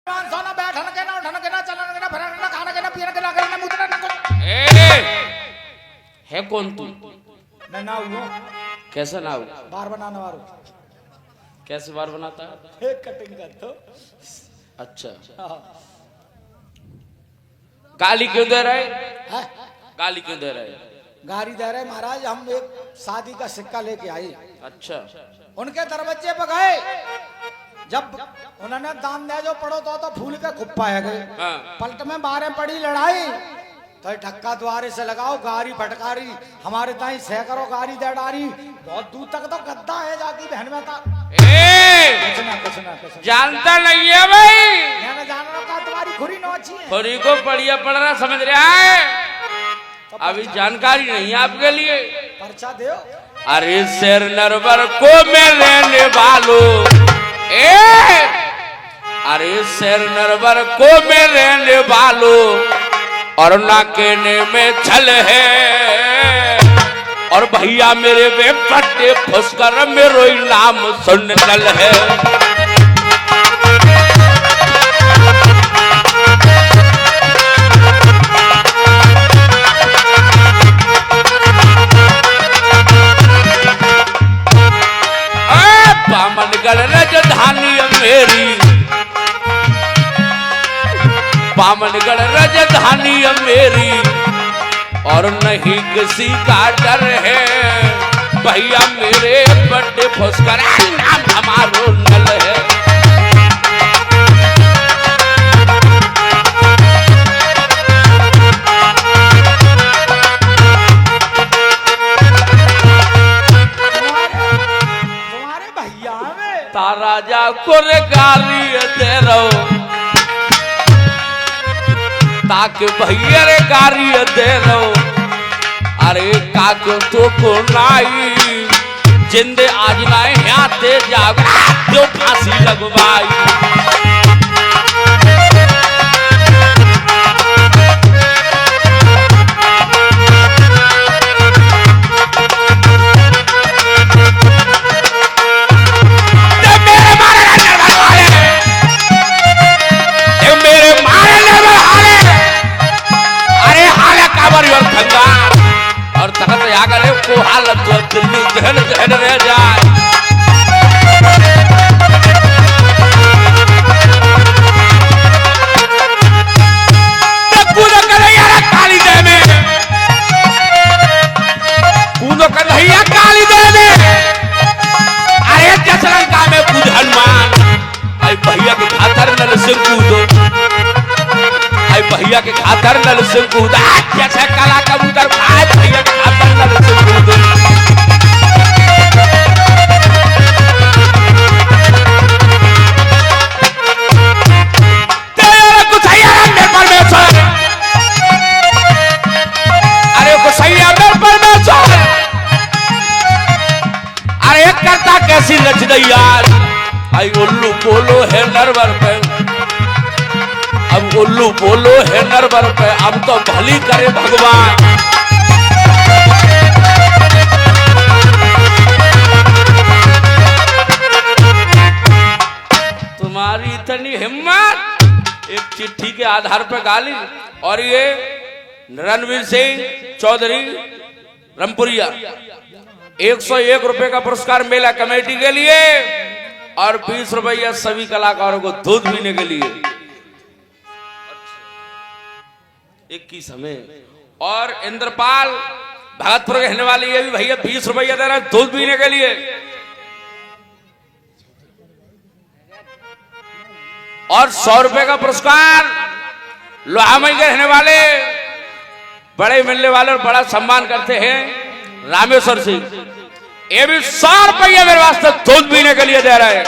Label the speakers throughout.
Speaker 1: सोना बैठन के ना उठन के ना चलन के ना फिरन के ना खाने के ना पीने के ना करने ना मुद्रा ना कुछ
Speaker 2: है कौन तू?
Speaker 1: मैं ना हूँ
Speaker 2: कैसा ना हो?
Speaker 1: बार बनाने वाला
Speaker 2: कैसे बार बनाता है?
Speaker 1: एक कटिंग कर तो
Speaker 2: अच्छा
Speaker 1: हाँ।
Speaker 2: गाली क्यों दे रहे?
Speaker 1: है
Speaker 2: गाली क्यों दे रहे?
Speaker 1: गाड़ी दे रहे महाराज, हम एक शादी का सिक्का लेके आए,
Speaker 2: अच्छा
Speaker 1: उनके दरवाजे पे गए, जब उन्होंने दाम दिया जो पड़ो तो फूल के खुप्पा है गए।
Speaker 2: हाँ।
Speaker 1: पलट में बारे पड़ी लड़ाई तो धक्का द्वारे से लगाओ, गाड़ी फटकारी हमारे ताई सैकड़ों गाड़ी दे डारी, बहुत दूर तक तो गद्दा है जाती बहन में था। कुछ ना
Speaker 2: जानता नहीं है भाई,
Speaker 1: मैंने जाना का तुम्हारी खुरी नोची है,
Speaker 2: खुरी को बढ़िया पड़ रहा समझ रहा है, अभी जानकारी नहीं है आपके लिए।
Speaker 1: पर्चा दो।
Speaker 2: अरे शेर नरवर को मैं लेने वालों, अरे शेर नरवर को मैं लेने वालों, और ना कहने में छल है, और भैया मेरे वे पट्टे फुसकर मेरो नाम सुन चल है। बामनगढ़ राजधानी मेरी, बामनगढ़ राजधानी मेरी, और नहीं किसी का डर है, भैया मेरे बड़े फुसकर नाम हमारो नल है।
Speaker 1: तुम्हारे भैया में
Speaker 2: राजा को गाली दे रहो, ताकि भैया रे गाली दे रहो, अरे काको तो को नाई जिंदे आज नाए याते जाग जो फांसी लगवाई। और तखत आकर को हालत तो दिल्ली जहन जहन रह जाए। कूदो कन्हैया काली दे में, कूदो कन्हैया काली दे में, अरे जसलंका में कूद हनुमान, आई भैया के खातर नल सिंह कूदो, आई भैया के खातर नल सिंह कूदा, जैसे काला कबूतर खाए भैया के खातर नल सिंह कूदो। तेरे गुसैया मेरे परमेश्वर, अरे गुसैया मेरे परमेश्वर, अरे करता कैसी नच दैया, आई उल्लू बोलो है नरवर पे, अब उल्लू बोलो है नरवर पे, अब तो भली करे भगवान। तुम्हारी इतनी हिम्मत, एक चिट्ठी के आधार पर गाली। और ये रणवीर सिंह चौधरी रमपुरिया 101 रुपए का पुरस्कार मेला कमेटी के लिए, और 20 रुपया सभी कलाकारों को दूध पीने के लिए 21 हमें। और इंद्रपाल भगतपुर के रहने वाले ये भी भैया 20 रुपया दे रहे हैं दूध पीने के लिए। और 100 रुपए का पुरस्कार लोहामई के रहने वाले बड़े मिलने वाले और बड़ा सम्मान करते हैं रामेश्वर सिंह, ये भी 100 रुपया मेरे वास्ते दूध पीने के लिए दे रहे हैं।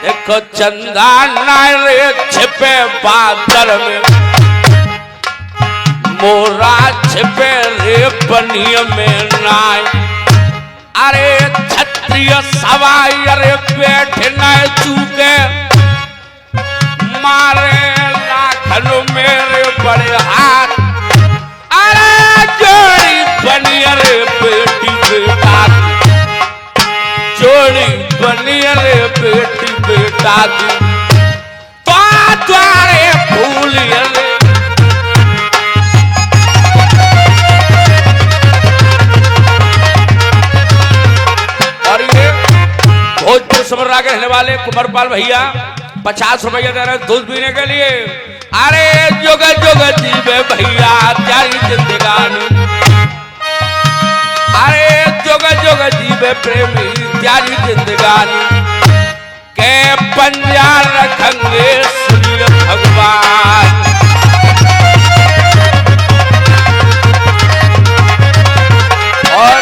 Speaker 2: देखो चंदा नारे छिपे बादल में, मोरा छिपे रे बनिया में नाय, अरे क्षत्रिय सवाई अरे बैठे न चूके, मारे लाखन मेरे बड़े हाथ, अरे जोड़ी बनिया रे बेटी बेटा, जोड़ी बनिया रे बेटी बेटा, तो वाले कुंवरपाल भैया 50 रुपया दे रहे दूध पीने के लिए। अरे जुग जुग जीवे भैया तेरी जिंदगानी, अरे जुग जुग जीवे प्रेमी तेरी जिंदगानी, के पंजा रखेंगे सूर्य भगवान। और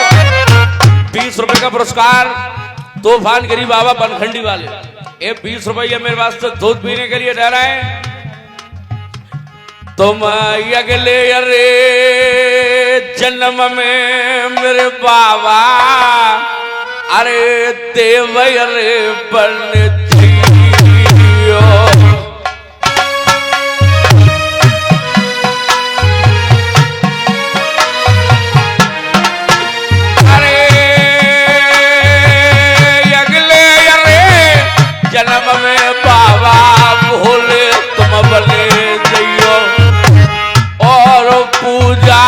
Speaker 2: 20 रुपए का पुरस्कार तूफान गिरी बाबा बनखंडी वाले, ये 20 रुपये मेरे वास्ते दूध पीने के लिए दे रहे हैं। तुम अगले अरे जन्म में मेरे बाबा, अरे देव अरे बन जियो। जन्म में बाबा भोले तुम बने जइयो, और पूजा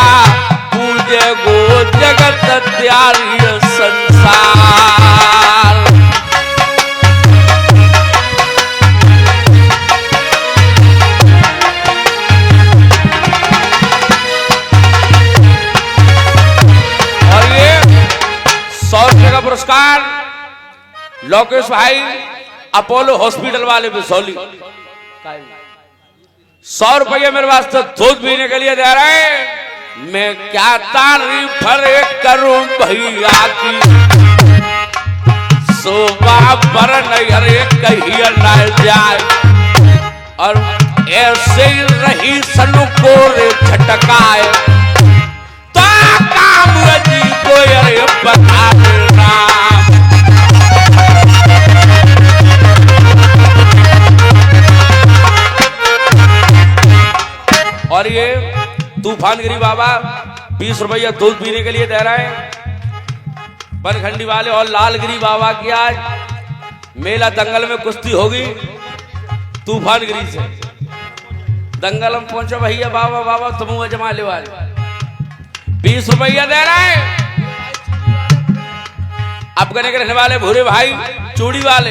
Speaker 2: पूजे गो जगत त्यारी संसार। और ये 100 रुपये का पुरस्कार लोकेश भाई अपोलो हॉस्पिटल वाले बिसौली, 100 रुपये मेरे वास्ते दूध पीने के लिए दे रहे हैं। मैं क्या तारीफ करूं भैया की, सुबह पर नहीं कहीं न जाए, और ऐसे ही रही सनु को रे झटकाए, तो काम जी को अरे बता देना। और ये तूफानगिरी बाबा 20 रुपया दूध पीने के लिए दे रहे हैं बनखंडी वाले। और लालगिरी बाबा की आज मेला दंगल में कुश्ती होगी तूफानगिरी से। दंगल में पहुंचो भैया बाबा बाबा तुम जमाले वाले 20 रुपया दे रहे हैं। अपने के रहने वाले भूरे भाई चूड़ी वाले,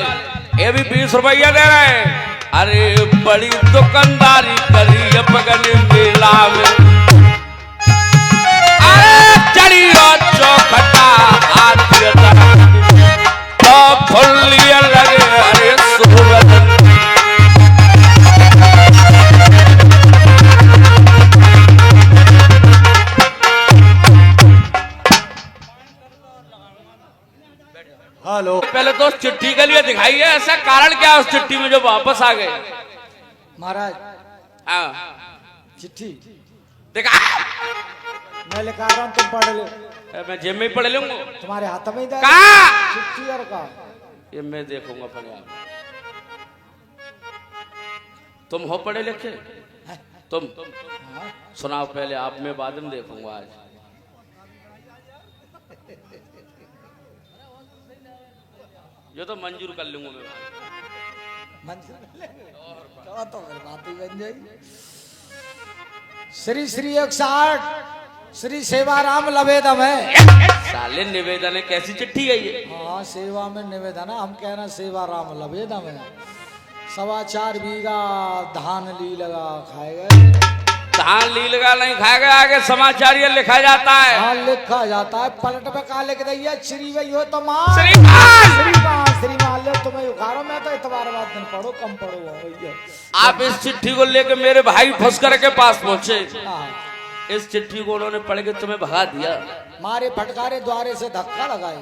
Speaker 2: ये भी 20 रुपया दे रहे हैं। अरे बड़ी दुकानदारी करी बगल मेला में, अरे चढ़ी और चौखटा आती तो फुल्लिया लगे अरे सुबह।
Speaker 1: हेलो,
Speaker 2: पहले तो चिट्ठी के लिए दिखाइए, ऐसा कारण क्या है उस चिट्ठी में जो वापस आ गए
Speaker 1: महाराज?
Speaker 2: हाँ
Speaker 1: चिट्ठी
Speaker 2: देखा
Speaker 1: मैं लिखा रहा हूँ, तुम पढ़ लो।
Speaker 2: मैं जेब में ही पढ़ लूंगा,
Speaker 1: तुम्हारे हाथ में ही दे
Speaker 2: कहा
Speaker 1: चिट्ठी और का
Speaker 2: ये मैं देखूंगा अपने आप। तुम हो पढ़े लिखे, तुम सुनाओ पहले आप, मैं बाद में देखूंगा। आज ये तो मंजूर कर लूंगा मैं,
Speaker 1: तो बात ही बन जाएगी। श्री श्री 160 श्री सेवाराम लवेदम है।
Speaker 2: साले निवेदन है, कैसी चिट्ठी है ये?
Speaker 1: हाँ सेवा में निवेदन है, हम कहना सेवाराम लवेदम है। 4.25 बीघा धान ली लगा खाएगा,
Speaker 2: धान ली लगा नहीं खाएगा, आगे समाचार ये लिखा जाता है।
Speaker 1: हाँ लिखा जाता है, पलट पे कहा लिख दिया श्री वही हो तो मां श्रीमान ले तुम्हें उखाड़ो, मैं तो इतवार बाद दिन पढ़ो कम पढ़ो भैया।
Speaker 2: आप इस चिट्ठी को लेकर मेरे भाई फुसकर के पास पहुंचे,
Speaker 1: हाँ।
Speaker 2: इस चिट्ठी को उन्होंने पढ़ के तुम्हें भगा दिया,
Speaker 1: मारे फटकारे द्वारे से धक्का लगाए।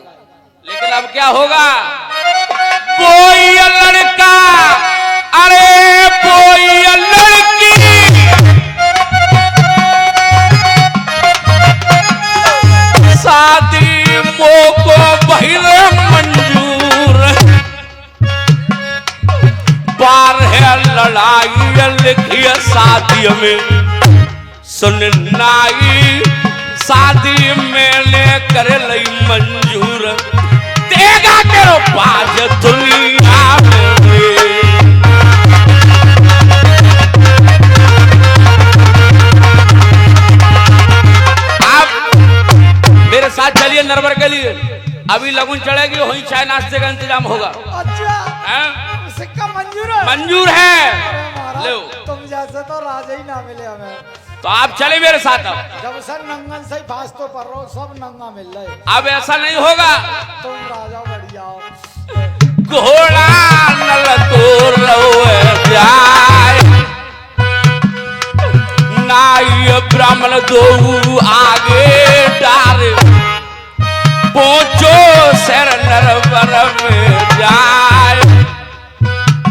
Speaker 2: लेकिन अब क्या होगा? कोई लड़का अरे कोई लड़की शादी मोको बहिर मंजूर, बार है लड़ाई लिखी शादी में सुननाई, शादी मैंने कर ली मंजूर, देगा तेरो बाज दुनिया में। आप मेरे साथ चलिए नरवर के लिए, अभी लगन चढ़ेगी, वहीं चाय नाश्ते का इंतजाम होगा।
Speaker 1: अच्छा
Speaker 2: है?
Speaker 1: मंजूर है?
Speaker 2: मंजूर है।
Speaker 1: अरे महाराज,
Speaker 2: लो।
Speaker 1: तुम जैसे तो राजा ही ना मिले हमें।
Speaker 2: तो आप चले मेरे साथ अब।
Speaker 1: जब से नंगन से ही फांस तो पर रहो, सब नंगा मिल रहे।
Speaker 2: अब ऐसा नहीं होगा।
Speaker 1: तुम राजा बढ़िया हो।
Speaker 2: घोड़ा नल तोर जाए, नाई ब्राह्मण दो आगे डार, पहुंचो सर नरवर में जाए,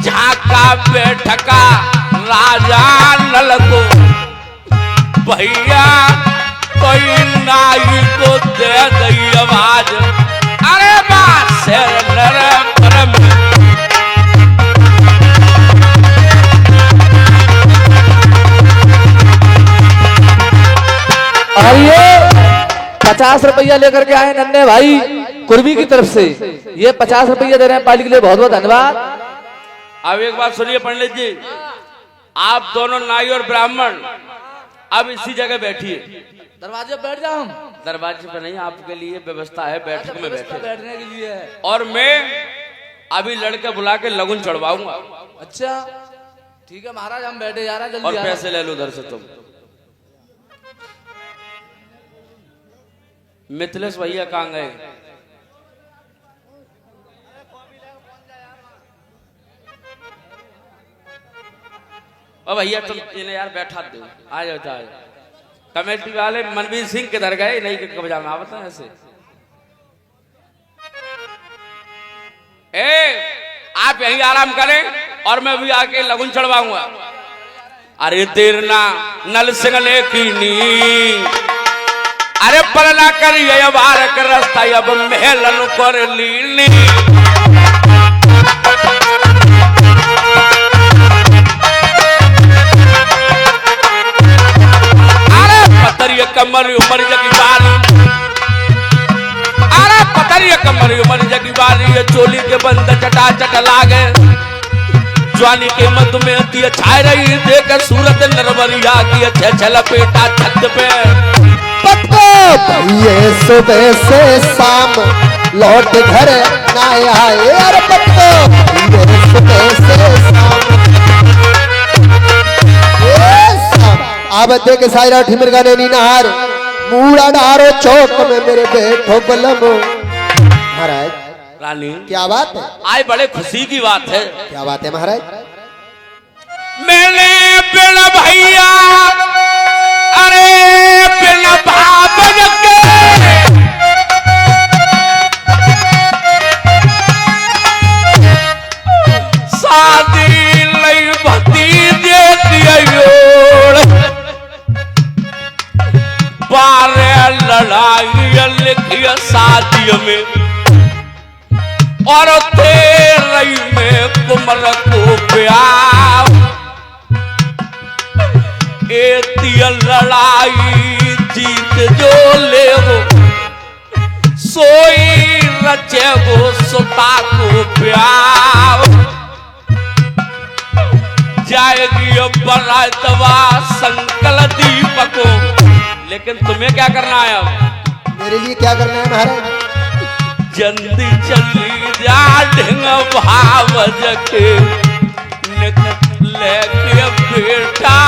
Speaker 2: झाका बैठका राजा नल को, भैया कोई नाई को दे दई आवाज, अरे बात सर नरवर में।
Speaker 3: और ये 50 रुपया लेकर के आए नन्हे भाई कुर्मी की तरफ से, ये 50 रुपया दे रहे हैं पाली के लिए, बहुत बहुत धन्यवाद।
Speaker 2: अब एक बात सुनिए पंडित जी, आप दोनों नाई और ब्राह्मण अब इसी जगह बैठिए।
Speaker 3: दरवाजे पर बैठ जाओ हम।
Speaker 2: दरवाजे पे नहीं, आपके लिए व्यवस्था है, बैठक में बैठे।
Speaker 3: बैठने के लिए है।
Speaker 2: और मैं अभी लड़के बुला के लगुन चढ़वाऊंगा।
Speaker 3: अच्छा ठीक है महाराज, हम बैठे जा रहे हैं, जल्दी
Speaker 2: और
Speaker 3: आ रहे हैं।
Speaker 2: पैसे ले लो उधर से तुम। मिथिलेश भैया कहाँ गए? ओ भैया तुम इन्हें यार बैठा दो, आ जाओ आ जाओ। कमेटी वाले मनवीर सिंह किधर गए? नहीं कि कब जाना बता ऐसे। आप यहीं आराम करें और मैं भी आके लगुन चढ़वाऊंगा। अरे देर ना नल सिंह ने कीनी, अरे पलना करिए बार कर रास्ता अब महलन कर लीनी। अरे पतरिया कमर उमर जगी बारी, अरे पतरिया कमर उमर जगी बारी, ये चोली के बंद चटा चट लागे, ज्वानी के मत में दिया छाय रही, देख सूरत नरवरिया की छल पेटा छत पे।
Speaker 4: ये सुबह से शाम लौट घर ना आए, अरे पत्तो ये सुबह से शाम। अब देख सायरा ठिमर का नैनी नहार, मूड़ा डारो चौक में मेरे बैठो बलम। महाराज
Speaker 2: रानी
Speaker 4: क्या बात है?
Speaker 2: आज बड़े खुशी की बात है।
Speaker 4: क्या बात है महाराज?
Speaker 2: मैंने बिना भैया, अरे बिना बाप के शादी लई भतीजे दियोड़, बारे लड़ाई लिखिया शादी में, और तेरई में कुमर को प्यार, एतिया लड़ाई जीत जो ले हो, सोई रचे वो सुता को प्यार, जाएगी अब बरातवा संकल दीपको। लेकिन तुम्हें क्या करना है अब?
Speaker 4: मेरे लिए क्या करना है महाराज?
Speaker 2: जल्दी चली जा ढंग भावज के, लेके बेटा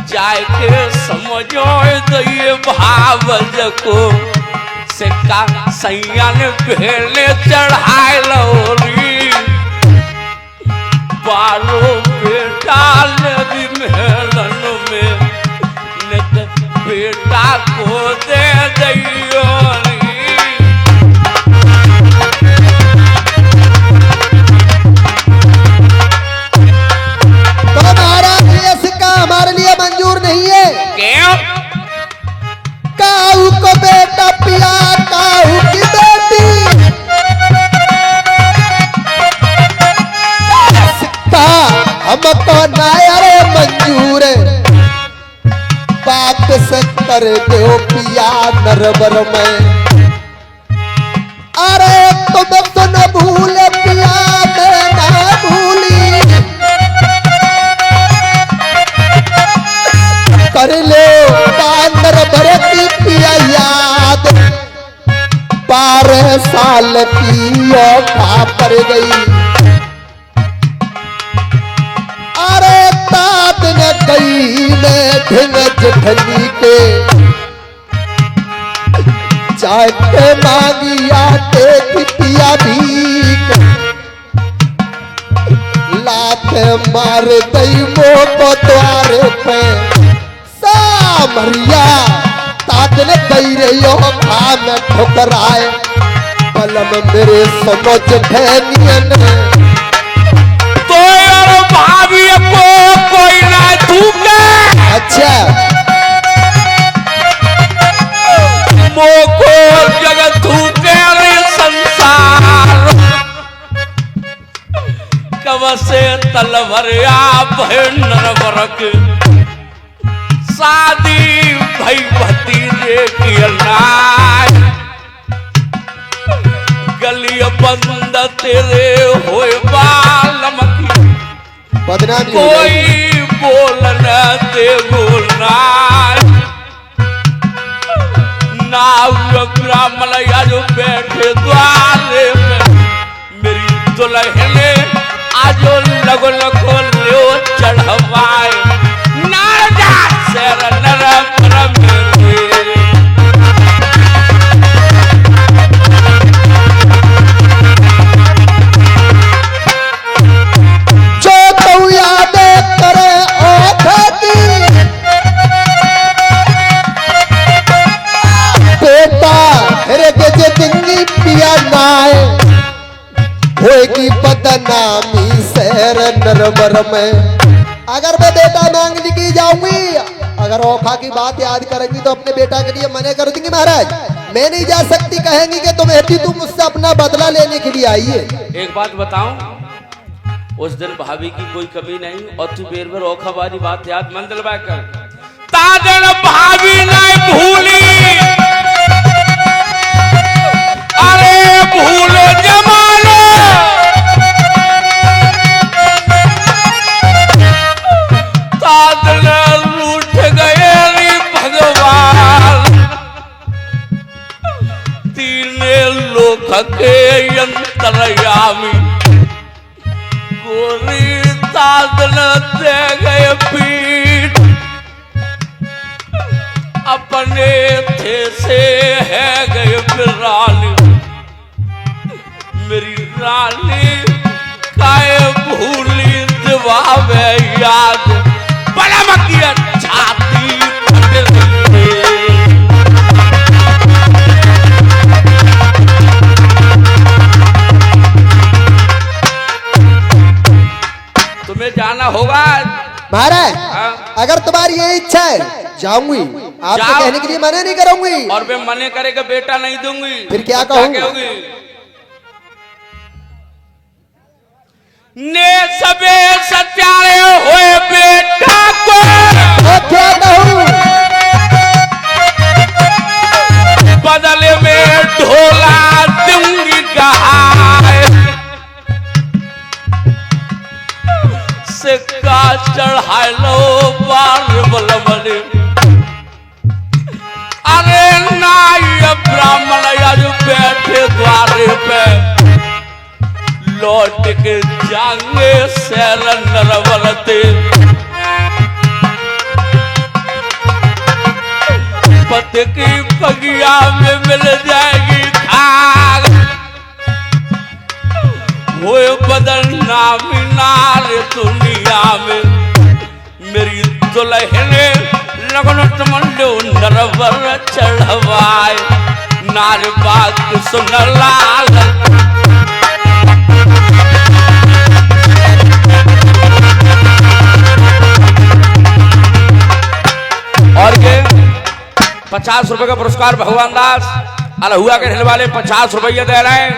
Speaker 2: जाए के समझो दिए भावज को, सिक्का सैया ने भेले चढ़ाए लोरी, बारो बेटा लगी महलन में, बेटा को दे दियो।
Speaker 4: तो महाराज ये सिक्का हमारे लिए मंजूर नहीं है।
Speaker 2: क्यों?
Speaker 4: काऊ को बेटा पिया काऊ की बेटी, सिक्का हमको नायरे मंजूर, बात से कर दो पिया नरबर में। अरे तुम तो न भूले पिया मैं ना भूली, कर लो नरबर की पिया याद, बारे साल की औखा पर गई। अरे तात न गई मैं ढिंग जठनी के, जाके मांगी आटे की पिया भीख, लात मार दई को द्वार पे सामरिया। तात ने दई रही खा में ठुकराए, पलम मेरे समझ धैनियन।
Speaker 2: तो यार भाभी को कोई ना थूके,
Speaker 4: अच्छा
Speaker 2: मोको जगत थूके रे संसार, कब से तलवरिया भयंकर वरक, शादी भाई भतीजे की अल्लाह, गली बंद तेरे होए बालम की,
Speaker 4: बदनामी
Speaker 2: कोई बोलना दे बोलना ना ब्राह्मण या जो बैठे द्वारे में, मेरी दुल्हने आजो लगो लगो लो चढ़वाए, नारदा शेर नरम मेरे।
Speaker 4: जो तू याद करे औखती, बेटा रे गजे दिंगी पिया नाय, होएगी बदनामी शहर नरवर में। अगर मैं बेटा मांगने की जाऊंगी, अगर औखा की बात याद करेंगी तो अपने बेटा के लिए मने कर दूंगी महाराज, मैं नहीं जा सकती। कहेंगी कि तुम बेटी तुम मुझसे अपना बदला लेने के लिए आई है।
Speaker 2: एक बात बताऊं, उस दिन भाभी की कोई कमी नहीं, और तू बेर बेर औखा वाली बात याद मन दिलवा कर, तादन भाभी नहीं भूली, अरे भूलो जमानो, तादन रूठ गए रे भगवान, तीने लोक के अंतरयामी, गोरी तादन दे गए पीठ, अपने थे से है गए रानी, मेरी रानी काय भूली दिवावे याद, बड़ा मकिया छाती फट गई। तुम्हें जाना होगा
Speaker 4: महाराज,
Speaker 2: हाँ?
Speaker 4: अगर तुम्हारी ये इच्छा है जाऊंगी, आपको
Speaker 2: जाओ।
Speaker 4: कहने के लिए मना नहीं करूंगी।
Speaker 2: और मैं मने करेगा बेटा नहीं दूंगी,
Speaker 4: फिर क्या
Speaker 2: तो
Speaker 4: कहूंगी?
Speaker 2: कहोगी? ने सबे सत्यारे होए बेटा को,
Speaker 4: तो क्या कहूं?
Speaker 2: बदले में ढोला दूंगी कहाए, सिक्का चढ़ा लो बार बलबले, अरे नाई ब्राह्मण यज बैठे द्वारे पे, लौट के जाएंगे शहर नरवरते, पति की पगिया में मिल जाएगी खाग, वो बदनामी नार दुनिया में, मेरी दुल्हने लगन मंडो नरवर चढ़वाए, नार बात सुन लाल, और ये 50 रुपए का पुरस्कार भगवान दास अलहुआ के रहने वाले 50 रुपये दे रहे हैं,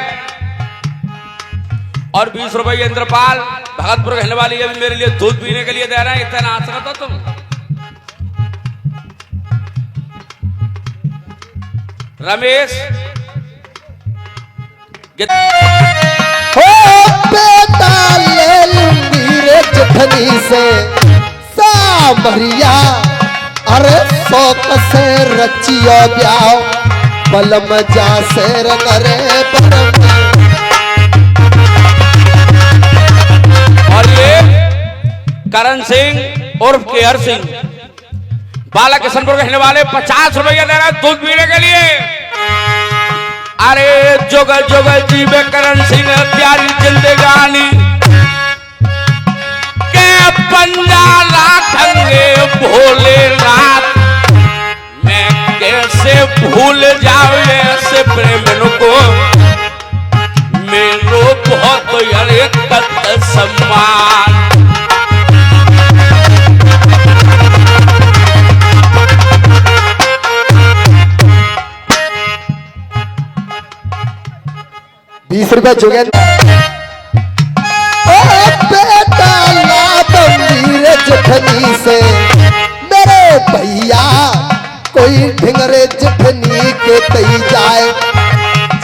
Speaker 2: और 20 रुपये इंद्रपाल भगतपुर रहने वाली ये भी मेरे लिए दूध पीने के लिए दे रहे हैं। इतना आसरा था तुम रमेश
Speaker 4: हो बेटा ले लूंगी रे जठनी से सामरिया, अरे शौक से रचियो ब्याह, बलम जा शेर नरे बरम।
Speaker 2: और ये करण सिंह उर्फ केहर सिंह बाला किशनपुर के रहने वाले 50 रुपया दे रहे हैं दूध पीने के लिए। अरे जुग जुग जीवे करण सिंह प्यारी जिंदगानी के पंजा राखेंगे भोलेनाथ। मैं कैसे भूल जाऊं ऐसे प्रेम को, मेरो बहुत यारे कत सम्मान।
Speaker 4: ₹20 जोगेंद्र। ओ बेटा लादम वीर जठनी से मेरे भैया कोई ढिंगरे जठनी के तई जाए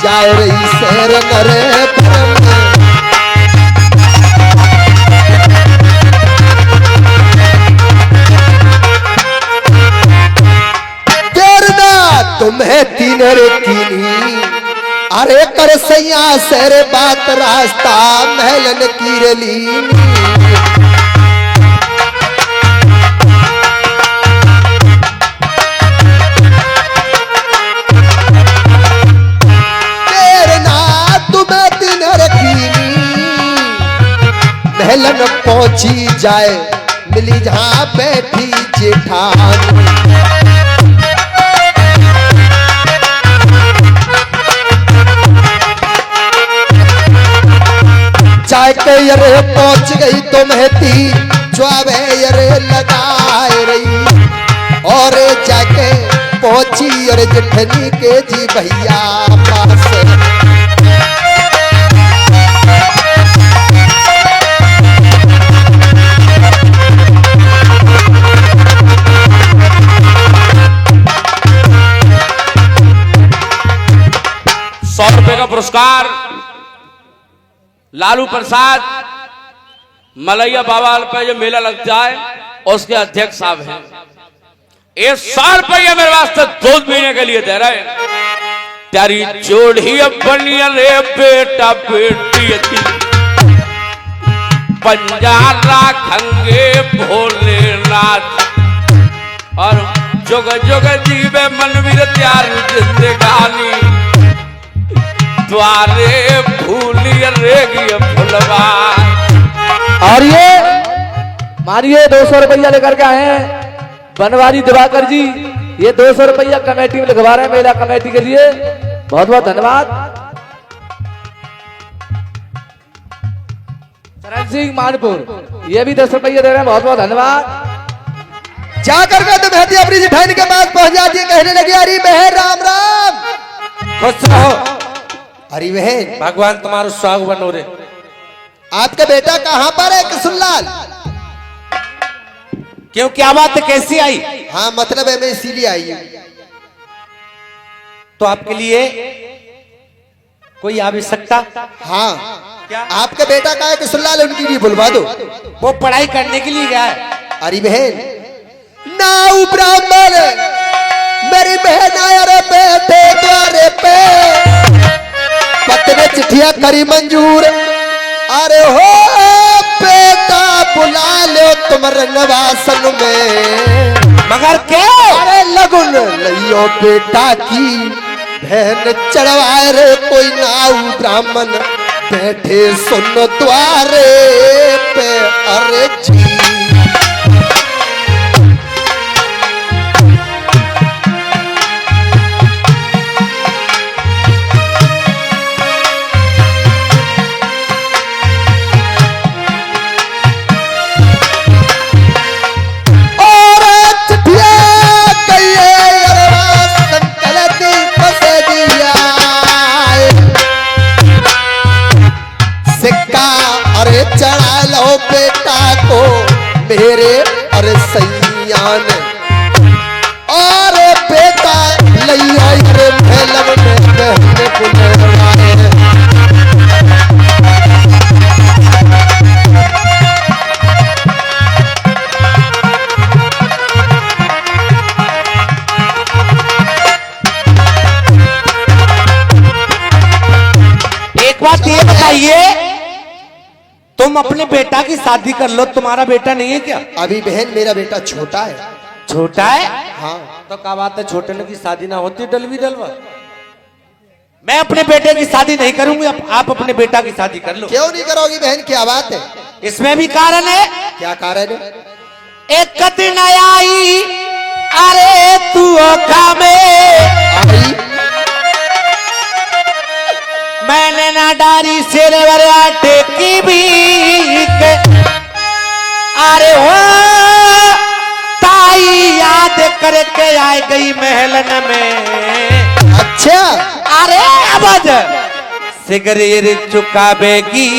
Speaker 4: जाए रही शेर नरे भरम। तेरना तुम्हें तीन रे कीनी अरे कर सैया शेर बात रास्ता महलन की रलीनी। महलन पहुंची जाए मिली जहां बैठी जेठानी। चाय के यरे पहुंच गई तो महती ज्वावे यरे लगाए रही और जाके पहुंची और जेठनी के जी भैया पास।
Speaker 2: ₹100 का पुरस्कार लालू प्रसाद मलैया बाबा पे जो मेला लगता है उसके अध्यक्ष साहब हैं। ये ₹100 मेरे वास्ते दूध पीने के लिए दे रहे हैं। तेरी जोड़ी बनिया रे बेटा बेटी थी पंजा राखेंगे भोलेनाथ। और जुग जुग जीवे मनवीर त्यार जिंदगानी द्वारे भूलिए रेगी फुलवा।
Speaker 3: और ये मानिए 200 रुपया लेकर के आए हैं बनवारी दिवाकर जी। ये 200 रुपया कमेटी में लिखवा रहे हैं मेला कमेटी के लिए। बहुत बहुत धन्यवाद। चरण सिंह मानपुर ये भी 10 रुपया दे रहे हैं। बहुत बहुत धन्यवाद।
Speaker 4: जाकर के तो महती अपनी जेठानी के पास पहुंच जाती है, कहने लगी अरे बहन राम राम।
Speaker 1: खुश रहो।
Speaker 4: अरे बहन
Speaker 1: भगवान तुम्हारा स्वाग बनो रे।
Speaker 4: आपका बेटा कहाँ पर है किशनलाल?
Speaker 1: क्यों क्या बात है, कैसी आई?
Speaker 4: हाँ मतलब है मैं इसीलिए आई हूँ।
Speaker 1: तो आपके लिए कोई आवश्यकता?
Speaker 4: हाँ
Speaker 1: क्या?
Speaker 4: आपका बेटा कहाँ है किशनलाल? उनकी भी बुलवा दो।
Speaker 1: वो पढ़ाई करने के लिए गया है।
Speaker 4: अरे बहन नाउ ब्राह्मण मेरी बहन आया रे बेटे द्वारे पे पत्नी चिट्ठिया करी मंजूर। अरे हो बेटा बुला लो तुम रंगवासन में।
Speaker 1: मगर क्या?
Speaker 4: अरे लगुन लियो बेटा की बहन चढ़वाए रे कोई नाउ ब्राह्मण बैठे सुन द्वारे पे। अरे जी चढ़ा लो बेटा को मेरे अरे सैयान। और बेटा लैया रे फैलब में बहने बुलवाए।
Speaker 5: तुम अपने बेटा की शादी कर लो, तुम्हारा बेटा नहीं है क्या?
Speaker 4: अभी बहन मेरा बेटा छोटा है।
Speaker 5: छोटा है?
Speaker 4: हाँ।
Speaker 5: तो क्या बात है, छोटे ने की शादी ना होती डलवी डलवा। मैं अपने बेटे की शादी नहीं करूंगी, आप अपने बेटा की शादी कर लो।
Speaker 4: क्यों नहीं करोगी बहन, क्या बात है?
Speaker 5: इसमें भी कारण है।
Speaker 4: क्या कारण है?
Speaker 5: एक दिन आई अरे तू ओखा में,
Speaker 4: आई
Speaker 5: मैंने ना डारी सिल्वर आटे की भीख, अरे हो ताई याद करके आ गई महलन में।
Speaker 4: अच्छा।
Speaker 5: अरे अबद सिगरेट चुकावेगी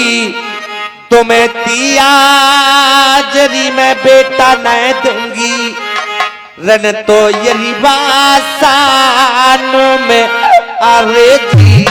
Speaker 5: तुम्हें तियाजरी में बेटा न दूंगी, रन तो यही वासानो में आवेगी।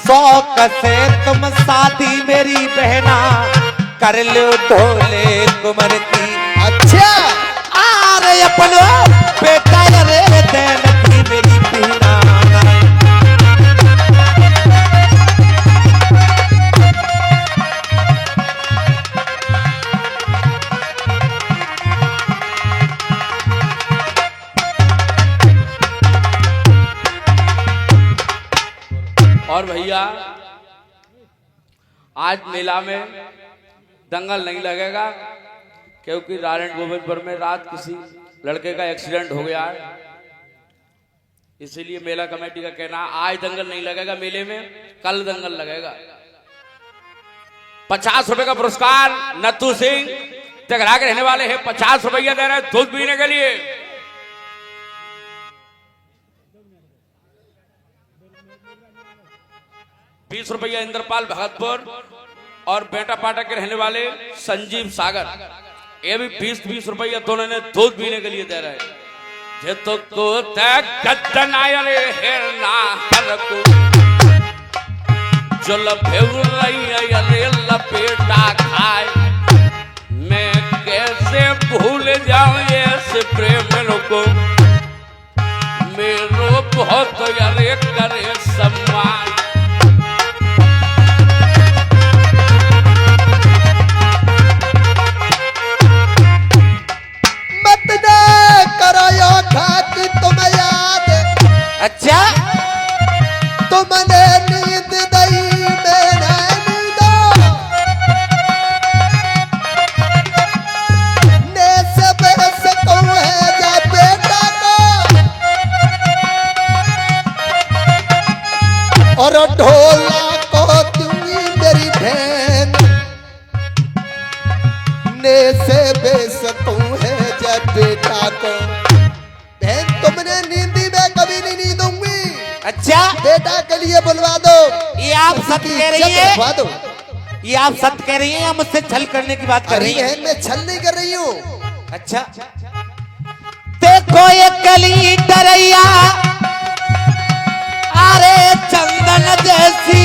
Speaker 5: शौक से तुम शादी मेरी बहना कर लो ढोले कुमर की।
Speaker 4: अच्छा।
Speaker 5: अरे अपनो बेटा रे देन की मेरी पीना।
Speaker 2: और भैया आज मेला में दंगल नहीं लगेगा, क्योंकि नारायण गोविंदपुर में रात किसी लड़के का एक्सीडेंट हो गया है, इसीलिए मेला कमेटी का कहना है आज दंगल नहीं लगेगा मेले में, कल दंगल लगेगा। 50 रुपए का पुरस्कार नत्थू सिंह तेघरा के रहने वाले हैं, 50 रुपया दे रहे हैं दूध पीने के लिए। ₹20 इंद्रपाल भगतपुर और बेटा पाटा के रहने वाले संजीव सागर, ये भी 20-20 रुपया दोनों ने दूध पीने के लिए दे रहे हैं। जेतो को तनायरे हेरना हरको जो लपेटा खाए, मैं कैसे भूल जाऊं ऐसे प्रेम को, मेरो बहुत यारे करे सम्मान।
Speaker 4: तुम्हें याद?
Speaker 5: अच्छा।
Speaker 4: तुमने नींद दई मेरा नींदो, ने से बस कहूं है जा बेटा को, और ढोला को दूंगी मेरी बहन, ने से बस कहूं है जा बेटा को। तुमने नींदी में कभी नहीं दूंगी।
Speaker 5: अच्छा।
Speaker 4: बेटा के लिए बुलवा दो।
Speaker 5: ये आप सत्य कह रही है?
Speaker 4: बुलवा दो।
Speaker 5: ये आप सत्य कह रही हैं या मुझसे छल करने की बात कर रही हैं?
Speaker 4: मैं छल नहीं कर रही हूँ।
Speaker 5: अच्छा। देखो ये कली डरैया अरे चंदन जैसी,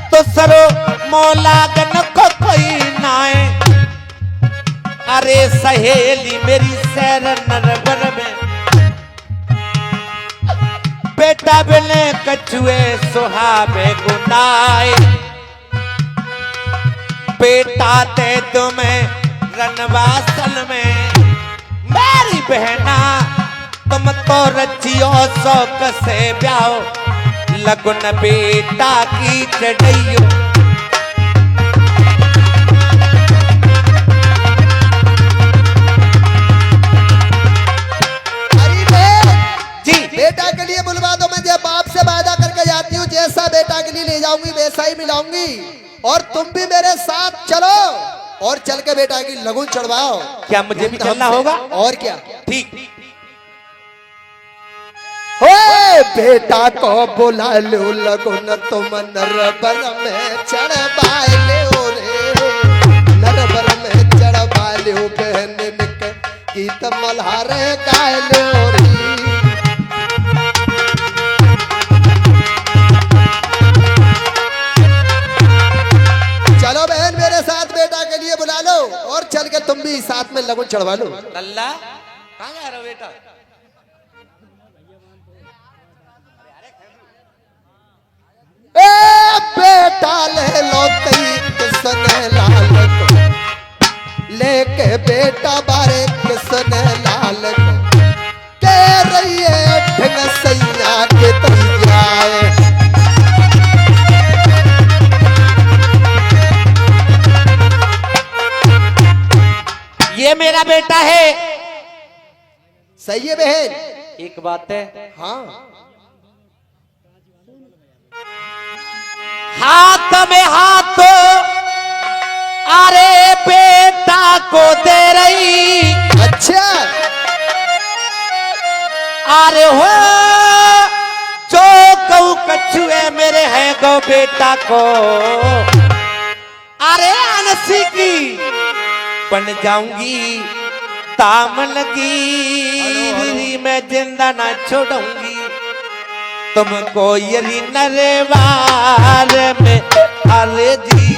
Speaker 5: तो सरो मोलागन को कोई नाए, अरे सहेली मेरी सैर नरबर में, बेटा बिने कछुए सुहावे गुनाए, बेटा ते तुम्हें रनवासल में, मेरी बहना तुम तो रचियो शौक से ब्याहो, लगन बेटा की चढ़ैयो।
Speaker 4: बेटा के लिए बुलवा दो। मैं जब बाप से वादा करके जाती हूँ जैसा बेटा के लिए ले जाऊंगी वैसा ही मिलाऊंगी, और तुम भी मेरे साथ चलो और चल के बेटा की लगन चढ़वाओ।
Speaker 5: क्या मुझे भी चलना होगा?
Speaker 4: और क्या।
Speaker 5: ठीक।
Speaker 4: बेटा को बुला लो लगुन तुम नरबर में चढ़वा लो रे, नरबर में चढ़वा लो बहन गीत मल्हारे गाय लो रे। चलो बहन मेरे साथ बेटा के लिए बुला लो और चल के तुम भी साथ में लगुन चढ़वा लो।
Speaker 5: लल्ला कहाँ जा रहा हो बेटा?
Speaker 4: ए बेटा ले लो तई किसने लाल को, लेके बेटा बारे किसने लाल को, कह रही है ढंग सैया के तैयार।
Speaker 5: ये मेरा बेटा है।
Speaker 4: सही है बहन?
Speaker 5: एक बात है,
Speaker 4: हाँ
Speaker 5: हाथ में हाथ अरे बेटा को दे रही।
Speaker 4: अच्छा
Speaker 5: अरे हो जो कहू कछुए मेरे है गो बेटा को, अरे अनसी की बन जाऊंगी दामन की, मैं जिंदा ना छोड़ूंगी तुमको यही नरवार में। अरे जी